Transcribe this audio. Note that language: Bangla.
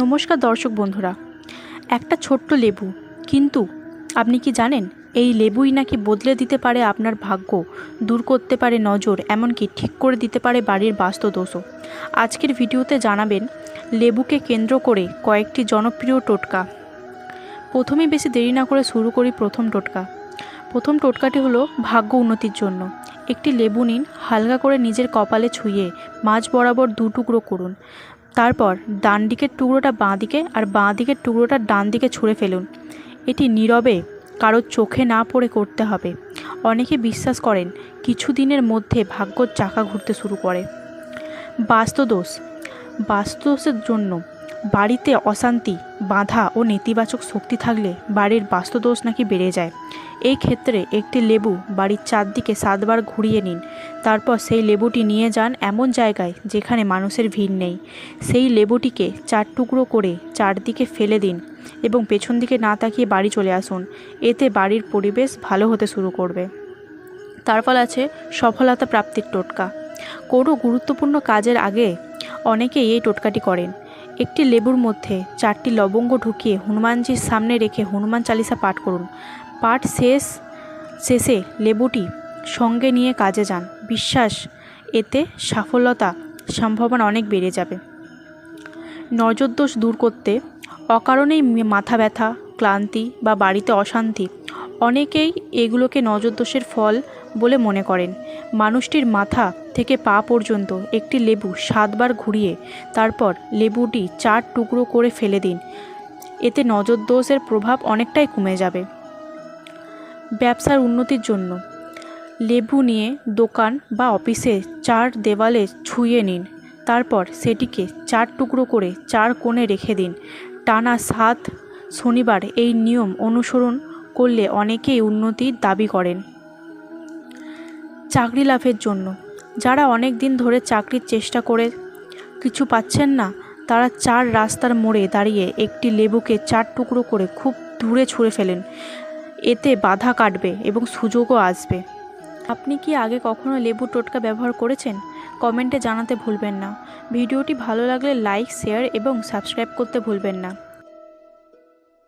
নমস্কার দর্শক বন্ধুরা। একটা ছোট্ট লেবু, কিন্তু আপনি কি জানেন এই লেবুই নাকি বদলে দিতে পারে আপনার ভাগ্য, দূর করতে পারে নজর, এমনকি ঠিক করে দিতে পারে বাড়ির বাস্তুদোষও। আজকের ভিডিওতে জানাবেন লেবুকে কেন্দ্র করে কয়েকটি জনপ্রিয় টোটকা। প্রথমেই বেশি দেরি না করে শুরু করি প্রথম টোটকাটি হলো ভাগ্য উন্নতির জন্য। একটি লেবু নিন, হালকা করে নিজের কপালে ছুঁয়ে মাঝ বরাবর 2 টুকরো করুন। তারপর ডান দিকের টুকরোটা বাঁ দিকে আর বাঁ দিকের টুকরোটা ডান দিকে ছুঁড়ে ফেলুন। এটি নীরবে, কারোর চোখে না পড়ে করতে হবে। অনেকে বিশ্বাস করেন কিছুদিনের মধ্যে ভাগ্যর চাকা ঘুরতে শুরু করে। বাস্তুদোষের জন্য বাড়িতে অশান্তি, বাধা ও নেতিবাচক শক্তি থাকলে বাড়ির বাস্তুদোষ নাকি বেড়ে যায়। এই ক্ষেত্রে একটি লেবু বাড়ির চারদিকে 7 বার ঘুরিয়ে নিন। তারপর সেই লেবুটি নিয়ে যান এমন জায়গায় যেখানে মানুষের ভিড় নেই। সেই লেবুটিকে 4 টুকরো করে চারদিকে ফেলে দিন এবং পেছন দিকে না তাকিয়ে বাড়ি চলে আসুন। এতে বাড়ির পরিবেশ ভালো হতে শুরু করবে। তারপর আছে সফলতা প্রাপ্তির টোটকা। কোনো গুরুত্বপূর্ণ কাজের আগে অনেকেই এই টোটকাটি করেন। একটি লেবুর মধ্যে 4টি লবঙ্গ ঢুকিয়ে হনুমানজির সামনে রেখে হনুমান চালিসা পাঠ করুন। পাঠ শেষে লেবুটি সঙ্গে নিয়ে কাজে যান। বিশ্বাস, এতে সফলতা সম্ভাবনা অনেক বেড়ে যাবে। নজরদোষ দূর করতে অকারণেই মাথা ব্যথা, ক্লান্তি বা বাড়িতে অশান্তি, অনেকেই এগুলোকে নজরদোষের ফল বলে মনে করেন। মানুষটির মাথা থেকে পা পর্যন্ত একটি লেবু 7 বার ঘুরিয়ে তারপর লেবুটি 4 টুকরো করে ফেলে দিন। এতে নজরদোষের প্রভাব অনেকটাই কমে যাবে। ব্যবসার উন্নতির জন্য লেবু নিয়ে দোকান বা অফিসে 4 দেওয়ালে ছুঁয়ে নিন। তারপর সেটিকে 4 টুকরো করে 4 কোণে রেখে দিন। টানা 7 শনিবার এই নিয়ম অনুসরণ করলে অনেকেই উন্নতির দাবি করেন। চাকরি লাভের জন্য যারা অনেক দিন ধরে চাকরির চেষ্টা করে কিছু পাচ্ছেন না, তারা 4 রাস্তার মোড়ে দাঁড়িয়ে একটি লেবুকে 4 টুকরো করে খুব দূরে ছুঁড়ে ফেলেন। এতে বাধা কাটবে এবং সুযোগও আসবে। আপনি কি আগে কখনো লেবু টোটকা ব্যবহার করেছেন? কমেন্টে জানাতে ভুলবেন না। ভিডিওটি ভালো লাগলে লাইক, শেয়ার এবং সাবস্ক্রাইব করতে ভুলবেন না।